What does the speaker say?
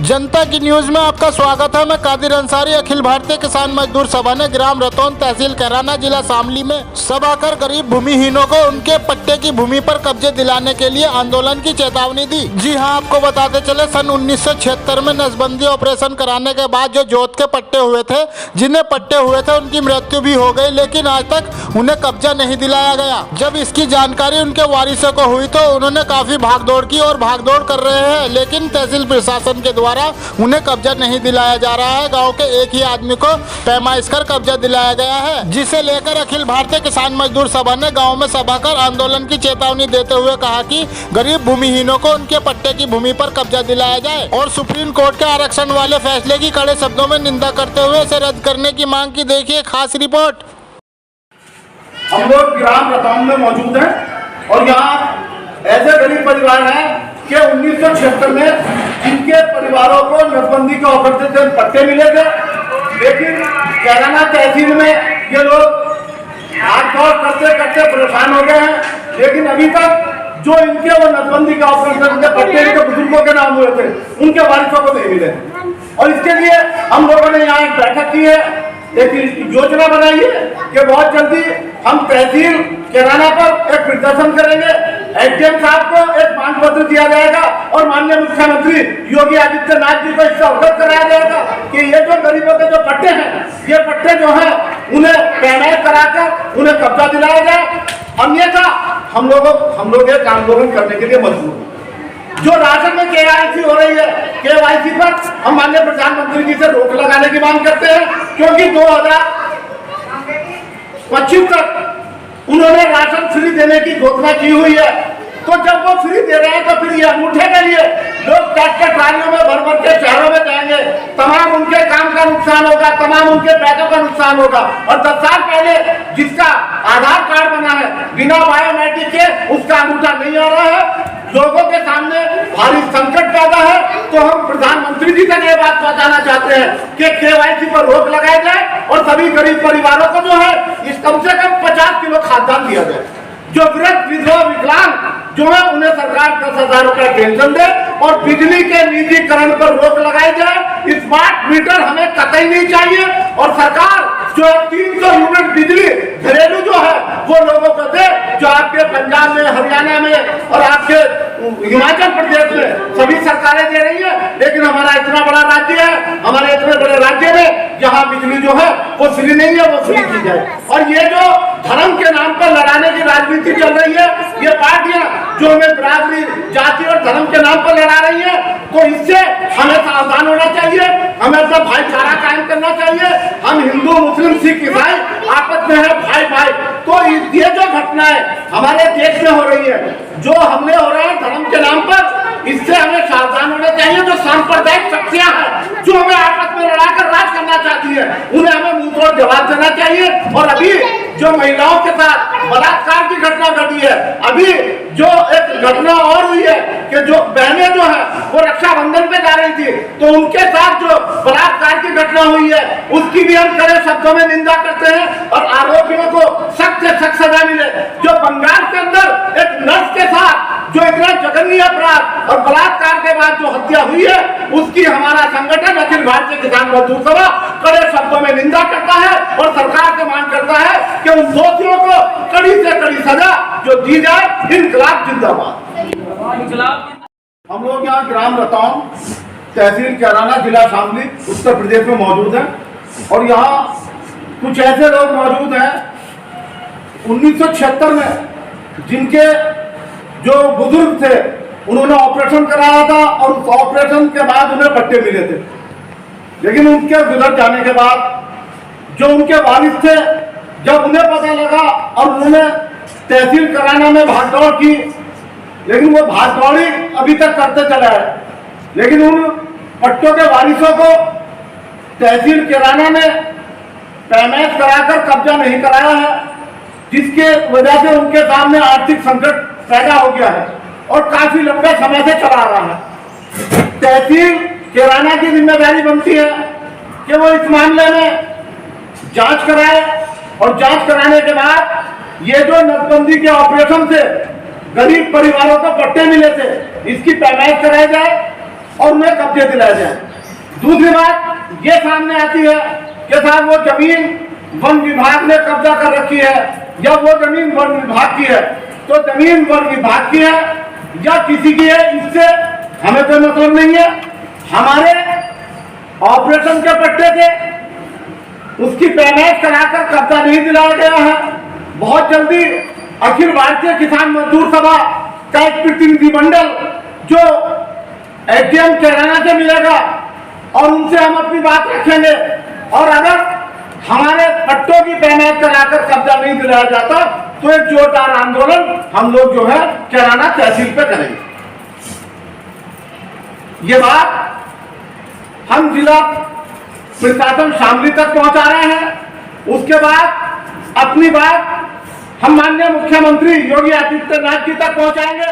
जनता की न्यूज में आपका स्वागत है। मैं कादिर अंसारी। अखिल भारतीय किसान मजदूर सभा ने ग्राम रतौन तहसील कैराना जिला शामली में सभा कर गरीब भूमिहीनों को उनके पट्टे की भूमि पर कब्जे दिलाने के लिए आंदोलन की चेतावनी दी। जी हां, आपको बताते चले सन 1976 में नसबंदी ऑपरेशन कराने के बाद जो जोत के पट्टे हुए थे, जिन्हें पट्टे हुए थे उनकी मृत्यु भी हो गई, लेकिन आज तक उन्हें कब्जा नहीं दिलाया गया। जब इसकी जानकारी उनके वारिसों को हुई तो उन्होंने काफी भागदौड़ की और भागदौड़ कर रहे हैं, लेकिन तहसील प्रशासन के द्वारा उन्हें कब्जा नहीं दिलाया जा रहा है। गांव के एक ही आदमी को पैमाइश कर कब्जा दिलाया गया है, जिसे लेकर अखिल भारतीय किसान मजदूर सभा ने गांव में सभा कर आंदोलन की चेतावनी देते हुए कहा कि गरीब भूमिहीनों को उनके पट्टे की भूमि पर कब्जा दिलाया जाए और सुप्रीम कोर्ट के आरक्षण वाले फैसले की कड़े शब्दों में निंदा करते हुए इसे रद्द करने की मांग की। देखिए खास रिपोर्ट। हम लोग ग्राम रतौन में मौजूद हैं और यहाँ ऐसे गरीब परिवार हैं कि 1976 में जिनके परिवारों को नसबंदी के ऑफर से पट्टे मिले थे, लेकिन कैराना तहसील में ये लोग हाथ दौड़ करते करते परेशान हो गए हैं। लेकिन अभी तक जो इनके वो नसबंदी के ऑपरेशन के पट्टे इनके बुजुर्गों के नाम हुए थे, उनके वारिसों को नहीं मिले। और इसके लिए हम लोगों ने यहाँ एक बैठक की है, एक योजना बनाई है कि बहुत जल्दी हम तहसील कैराना पर एक प्रदर्शन करेंगे। एसडीएम साहब को एक मांग पत्र दिया जाएगा और माननीय मुख्यमंत्री योगी आदित्यनाथ जी को इससे अवगत कराया जाएगा कि ये जो गरीबों के जो पट्टे हैं, ये पट्टे जो हैं उन्हें पैमाइश कराकर उन्हें कब्जा दिलाया जाए। अन्यथा हम लोग एक आंदोलन करने के लिए मजबूर हैं। जो राशन में केवाईसी हो रही है, केवाईसी पर हम माननीय प्रधानमंत्री जी से रोक लगाने की मांग करते हैं, क्योंकि 2025 तक उन्होंने राशन फ्री देने की घोषणा की हुई है। तो जब वो फ्री दे रहे हैं तो फिर ये अंगूठे के लिए लोग ट्रैक्टर ट्रालियों में भर भर के शहरों में जाएंगे, तमाम उनके काम का नुकसान होगा, तमाम उनके पैसों का नुकसान होगा। और 10 साल पहले जिसका आधार कार्ड बना है बिना बायोमेट्रिक के, उसका अंगूठा नहीं आ रहा है। लोगों के सामने भारी संकट पैदा है। तो हम प्रधानमंत्री जी तक ये बात पहुंचाना चाहते हैं कि केवाईसी पर रोक लगाई जाए और सभी गरीब परिवारों को जो है इस कम से कम 50 किलो खाद्यान्न दिया जाए। जो वृद्ध विधवा विकलांग जो है उन्हें सरकार 10,000 रुपए पेंशन दे और बिजली के निजीकरण पर रोक लगाई जाए। स्मार्ट मीटर हमें कतई नहीं चाहिए और सरकार जो 300 यूनिट बिजली घरेलू जो है वो लोगों को दे, जो आपके पंजाब में, हरियाणा में और आपके हिमाचल प्रदेश में सभी सरकारें दे रही है। लेकिन हमारा इतना बड़ा राज्य है, हमारे इतने बड़े राज्य में जहाँ बिजली जो है वो फ्री नहीं है, वो फ्री की जाए। और ये जो धर्म के नाम पर लड़ाने की राजनीति चल रही है, ये पार्टियां जो हमें बिरादरी, जाति और धर्म के नाम पर लड़ा रही है, तो इससे हमें सावधान होना चाहिए। हमें अपना भाईचारा कायम करना चाहिए। हम हिंदू, मुस्लिम, सिख, ईसाई आपस में है भाई भाई। तो ये जो घटनाएं हमारे देश में हो रही है, जो हमले हो रहे हैं धर्म के नाम पर, इससे हमें सावधान होना चाहिए। जो सांप्रदायिक शक्तियां हैं जो हमें आपस में लड़ाकर राज करना चाहती है, उन्हें हमें मुंहतोड़ जवाब देना चाहिए। और अभी जो महिलाओं के साथ बलात्कार की घटना घटी है, अभी जो एक घटना और हुई है कि जो बहनें जो है वो रक्षाबंधन पे जा रही थी, तो उनके साथ जो बलात्कार की घटना हुई है उसकी भी हम कड़े शब्दों में निंदा करते हैं और आरोपियों को सख्त से सख्त सजा मिले। जो बंगाल के अंदर एक नर्स के साथ जो इतना जघन्य अपराध और बलात्कार के बाद जो हत्या हुई है, उसकी हमारा संगठन अखिल भारतीय किसान मजदूर सभा कड़े शब्दों में निंदा करता है और सरकार से मांग करता है कि उन दोषियों को कड़ी से कड़ी सजा जो दी जाए। इनकलाब जिंदाबाद। हम लोग यहाँ ग्राम रतौन तहसील कैराना जिला शामली उत्तर प्रदेश में मौजूद हैं और यहाँ कुछ ऐसे लोग मौजूद हैं 1976 में जिनके जो बुजुर्ग थे उन्होंने ऑपरेशन कराया था और उस ऑपरेशन के बाद उन्हें पट्टे मिले थे। लेकिन उनके गुजर जाने के बाद जो उनके वालिद थे, जब उन्हें पता लगा और उन्होंने तहसील कैराना में भागदौड़ की, लेकिन वो भागदौड़ी अभी तक करते चला है। लेकिन उन पट्टों के वारिसों को तहसील कैराना में पैमाइश कराकर कब्जा नहीं कराया है, जिसके वजह से उनके सामने आर्थिक संकट पैदा हो गया है और काफी लंबे समय से चला रहा है। तहसील कैराना की जिम्मेदारी बनती है कि वो इस मामले में जांच कराए और जांच कराने के बाद ये जो नसबंदी के ऑपरेशन से गरीब परिवारों को पट्टे मिले थे, इसकी पैमाइश कराई जाए और उन्हें कब्जे दिलाए जाए। दूसरी बात ये सामने आती है कि साहब वो जमीन वन विभाग ने कब्जा कर रखी है या वो जमीन वन विभाग की है, तो जमीन वन विभाग की है या किसी की है, इससे हमें कोई मतलब नहीं है। हमारे ऑपरेशन के पट्टे थे, उसकी पैमाइश कराकर कब्जा नहीं दिलाया गया है। बहुत जल्दी अखिल भारतीय किसान मजदूर सभा का एक प्रतिनिधिमंडल जो एसडीएम कैराना से मिलेगा और उनसे हम अपनी बात रखेंगे, और अगर हमारे पट्टों की पैमाइश कराकर कब्जा नहीं दिलाया जाता तो एक जोरदार आंदोलन हम लोग जो है कैराना तहसील पे करेंगे। ये बात हम जिला प्रशासन शामली तक पहुंचा रहे हैं। उसके बाद अपनी बात हम माननीय मुख्यमंत्री योगी आदित्यनाथ जी तक पहुंचाएंगे।